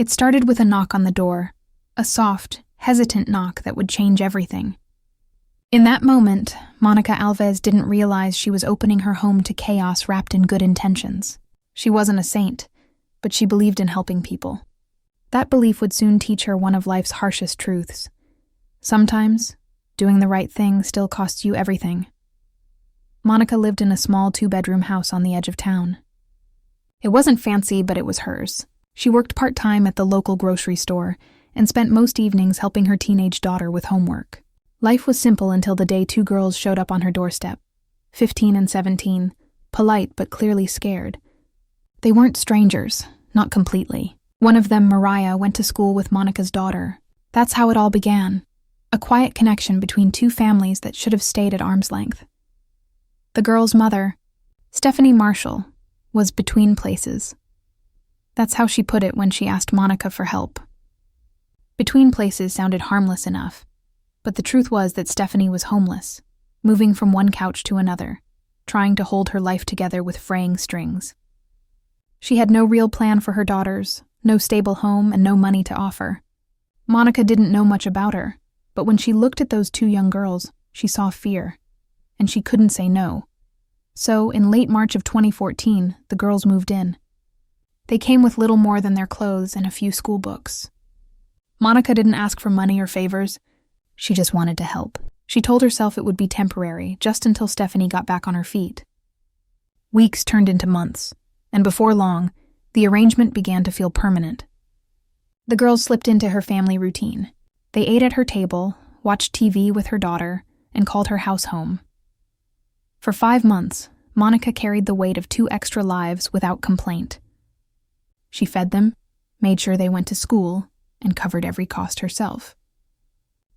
It started with a knock on the door, a soft, hesitant knock that would change everything. In that moment, Monica Alves didn't realize she was opening her home to chaos wrapped in good intentions. She wasn't a saint, but she believed in helping people. That belief would soon teach her one of life's harshest truths. Sometimes, doing the right thing still costs you everything. Monica lived in a small 2-bedroom house on the edge of town. It wasn't fancy, but it was hers. She worked part-time at the local grocery store and spent most evenings helping her teenage daughter with homework. Life was simple until the day 2 girls showed up on her doorstep, 15 and 17, polite but clearly scared. They weren't strangers, not completely. One of them, Mariah, went to school with Monica's daughter. That's how it all began, a quiet connection between 2 families that should have stayed at arm's length. The girl's mother, Stephanie Marshall, was between places. That's how she put it when she asked Monica for help. Between places sounded harmless enough, but the truth was that Stephanie was homeless, moving from one couch to another, trying to hold her life together with fraying strings. She had no real plan for her daughters, no stable home, and no money to offer. Monica didn't know much about her, but when she looked at those 2 young girls, she saw fear, and she couldn't say no. So, in late March of 2014, the girls moved in. They came with little more than their clothes and a few school books. Monica didn't ask for money or favors. She just wanted to help. She told herself it would be temporary, just until Stephanie got back on her feet. Weeks turned into months, and before long, the arrangement began to feel permanent. The girls slipped into her family routine. They ate at her table, watched TV with her daughter, and called her house home. For 5 months, Monica carried the weight of 2 extra lives without complaint. She fed them, made sure they went to school, and covered every cost herself.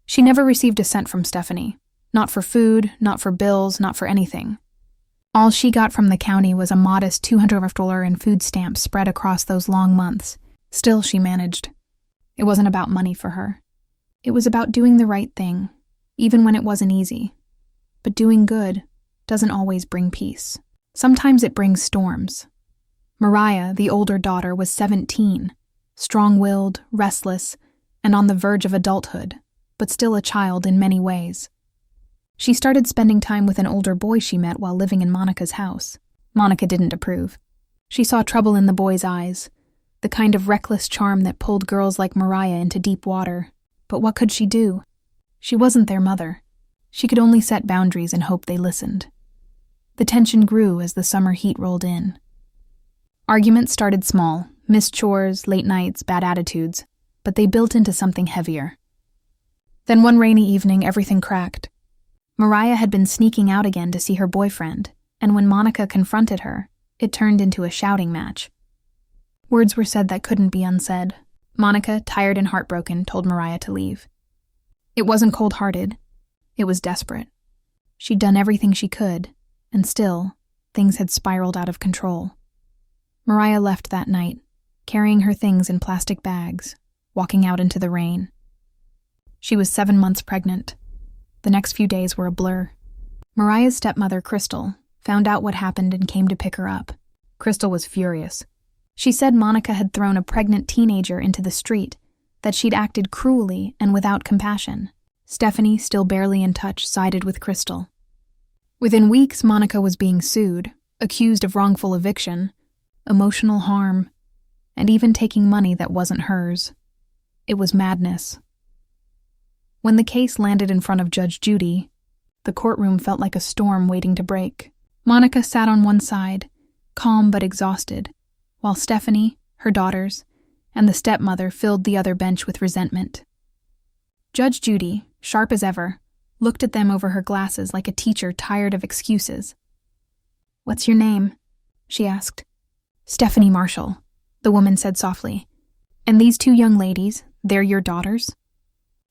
She never received a cent from Stephanie. Not for food, not for bills, not for anything. All she got from the county was a modest $200 in food stamps spread across those long months. Still, she managed. It wasn't about money for her. It was about doing the right thing, even when it wasn't easy. But doing good doesn't always bring peace. Sometimes it brings storms. Mariah, the older daughter, was 17, strong-willed, restless, and on the verge of adulthood, but still a child in many ways. She started spending time with an older boy she met while living in Monica's house. Monica didn't approve. She saw trouble in the boy's eyes, the kind of reckless charm that pulled girls like Mariah into deep water. But what could she do? She wasn't their mother. She could only set boundaries and hope they listened. The tension grew as the summer heat rolled in. Arguments started small, missed chores, late nights, bad attitudes, but they built into something heavier. Then one rainy evening, everything cracked. Mariah had been sneaking out again to see her boyfriend, and when Monica confronted her, it turned into a shouting match. Words were said that couldn't be unsaid. Monica, tired and heartbroken, told Mariah to leave. It wasn't cold-hearted. It was desperate. She'd done everything she could, and still, things had spiraled out of control. Mariah left that night, carrying her things in plastic bags, walking out into the rain. She was 7 months pregnant. The next few days were a blur. Mariah's stepmother, Crystal, found out what happened and came to pick her up. Crystal was furious. She said Monica had thrown a pregnant teenager into the street, that she'd acted cruelly and without compassion. Stephanie, still barely in touch, sided with Crystal. Within weeks, Monica was being sued, accused of wrongful eviction, emotional harm, and even taking money that wasn't hers. It was madness. When the case landed in front of Judge Judy, the courtroom felt like a storm waiting to break. Monica sat on one side, calm but exhausted, while Stephanie, her daughters, and the stepmother filled the other bench with resentment. Judge Judy, sharp as ever, looked at them over her glasses like a teacher tired of excuses. "What's your name?" she asked. "Stephanie Marshall," the woman said softly. "And these 2 young ladies, they're your daughters?"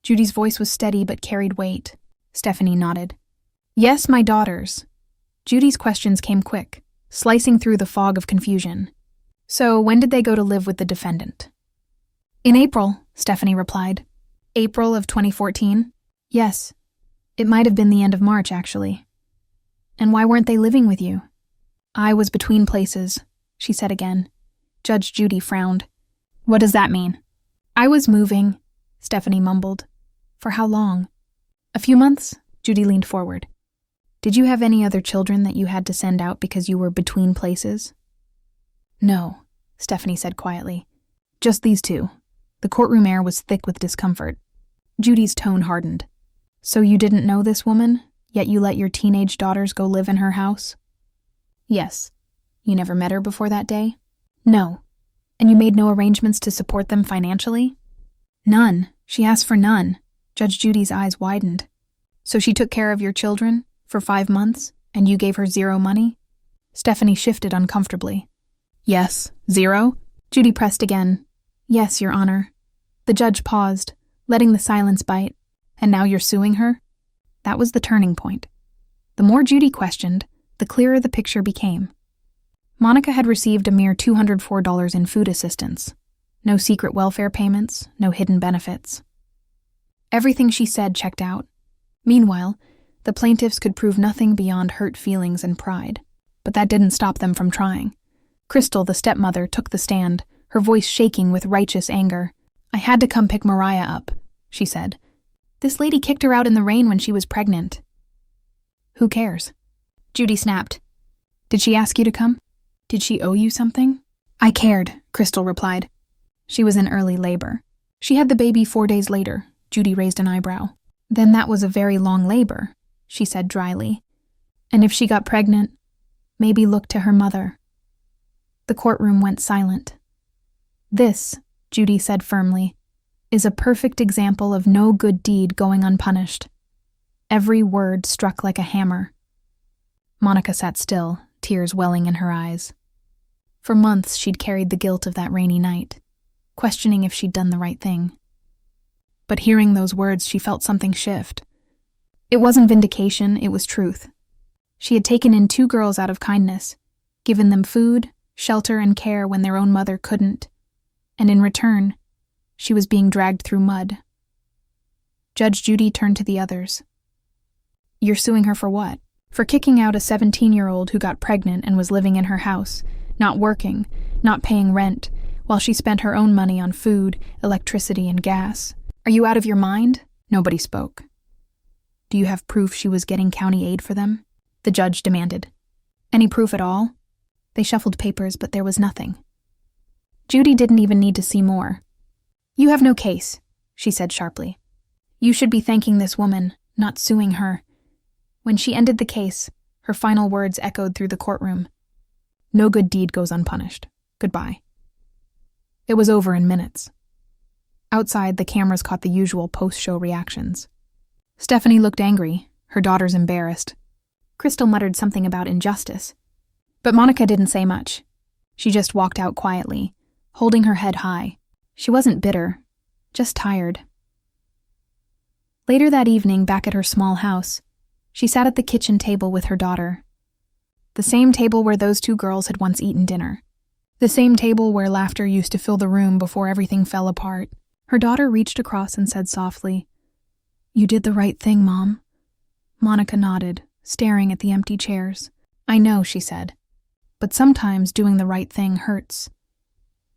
Judy's voice was steady but carried weight. Stephanie nodded. "Yes, my daughters." Judy's questions came quick, slicing through the fog of confusion. "So, when did they go to live with the defendant?" "In April," Stephanie replied. "April of 2014? "Yes. It might have been the end of March, actually." "And why weren't they living with you?" "I was between places," she said again. Judge Judy frowned. What does that mean? I was moving, Stephanie mumbled. For how long? A few months, Judy leaned forward. Did you have any other children that you had to send out because you were between places? No, Stephanie said quietly. Just these two. The courtroom air was thick with discomfort. Judy's tone hardened. So you didn't know this woman, yet you let your teenage daughters go live in her house? Yes. You never met her before that day? No. And you made no arrangements to support them financially? None. She asked for none. Judge Judy's eyes widened. So she took care of your children for 5 months, and you gave her zero money? Stephanie shifted uncomfortably. Yes, 0? Judy pressed again. Yes, Your Honor. The judge paused, letting the silence bite. And now you're suing her? That was the turning point. The more Judy questioned, the clearer the picture became. Monica had received a mere $204 in food assistance. No secret welfare payments, no hidden benefits. Everything she said checked out. Meanwhile, the plaintiffs could prove nothing beyond hurt feelings and pride. But that didn't stop them from trying. Crystal, the stepmother, took the stand, her voice shaking with righteous anger. I had to come pick Mariah up, she said. This lady kicked her out in the rain when she was pregnant. Who cares? Judy snapped. Did she ask you to come? Did she owe you something? I cared, Crystal replied. She was in early labor. She had the baby 4 days later. Judy raised an eyebrow. Then that was a very long labor, she said dryly. And if she got pregnant, maybe look to her mother. The courtroom went silent. This, Judy said firmly, is a perfect example of no good deed going unpunished. Every word struck like a hammer. Monica sat still, tears welling in her eyes. For months she'd carried the guilt of that rainy night, questioning if she'd done the right thing. But hearing those words, she felt something shift. It wasn't vindication, it was truth. She had taken in 2 girls out of kindness, given them food, shelter, and care when their own mother couldn't. And in return, she was being dragged through mud. Judge Judy turned to the others. You're suing her for what? For kicking out a 17-year-old who got pregnant and was living in her house, not working, not paying rent, while she spent her own money on food, electricity, and gas. Are you out of your mind? Nobody spoke. Do you have proof she was getting county aid for them? The judge demanded. Any proof at all? They shuffled papers, but there was nothing. Judy didn't even need to see more. You have no case, she said sharply. You should be thanking this woman, not suing her. When she ended the case, her final words echoed through the courtroom. No good deed goes unpunished. Goodbye. It was over in minutes. Outside, the cameras caught the usual post-show reactions. Stephanie looked angry, her daughters embarrassed. Crystal muttered something about injustice. But Monica didn't say much. She just walked out quietly, holding her head high. She wasn't bitter, just tired. Later that evening, back at her small house, she sat at the kitchen table with her daughter. The same table where those 2 girls had once eaten dinner. The same table where laughter used to fill the room before everything fell apart. Her daughter reached across and said softly, You did the right thing, Mom. Monica nodded, staring at the empty chairs. I know, she said, but sometimes doing the right thing hurts.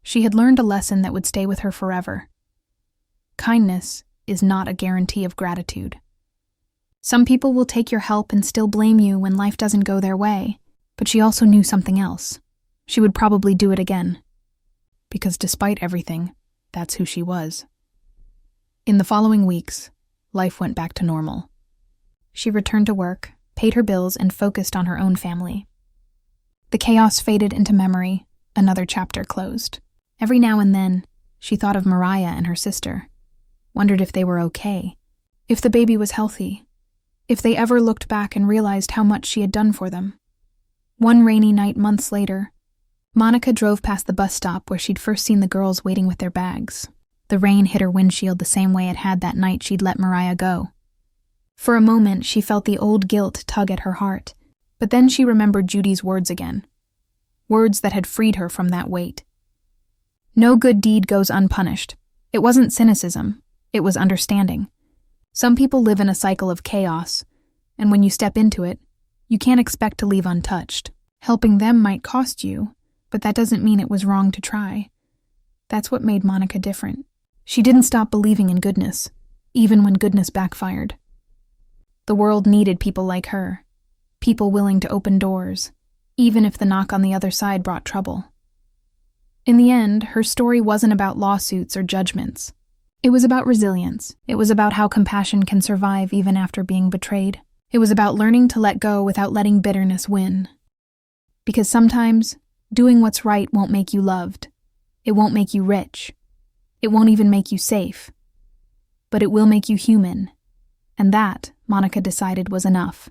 She had learned a lesson that would stay with her forever. Kindness is not a guarantee of gratitude. Some people will take your help and still blame you when life doesn't go their way, but she also knew something else. She would probably do it again. Because despite everything, that's who she was. In the following weeks, life went back to normal. She returned to work, paid her bills, and focused on her own family. The chaos faded into memory, another chapter closed. Every now and then, she thought of Mariah and her sister, wondered if they were okay, if the baby was healthy, if they ever looked back and realized how much she had done for them. One rainy night months later, Monica drove past the bus stop where she'd first seen the girls waiting with their bags. The rain hit her windshield the same way it had that night she'd let Mariah go. For a moment, she felt the old guilt tug at her heart, but then she remembered Judy's words again. Words that had freed her from that weight. No good deed goes unpunished. It wasn't cynicism, it was understanding. Some people live in a cycle of chaos, and when you step into it, you can't expect to leave untouched. Helping them might cost you, but that doesn't mean it was wrong to try. That's what made Monica different. She didn't stop believing in goodness, even when goodness backfired. The world needed people like her, people willing to open doors, even if the knock on the other side brought trouble. In the end, her story wasn't about lawsuits or judgments. It was about resilience. It was about how compassion can survive even after being betrayed. It was about learning to let go without letting bitterness win. Because sometimes, doing what's right won't make you loved. It won't make you rich. It won't even make you safe. But it will make you human. And that, Monica decided, was enough.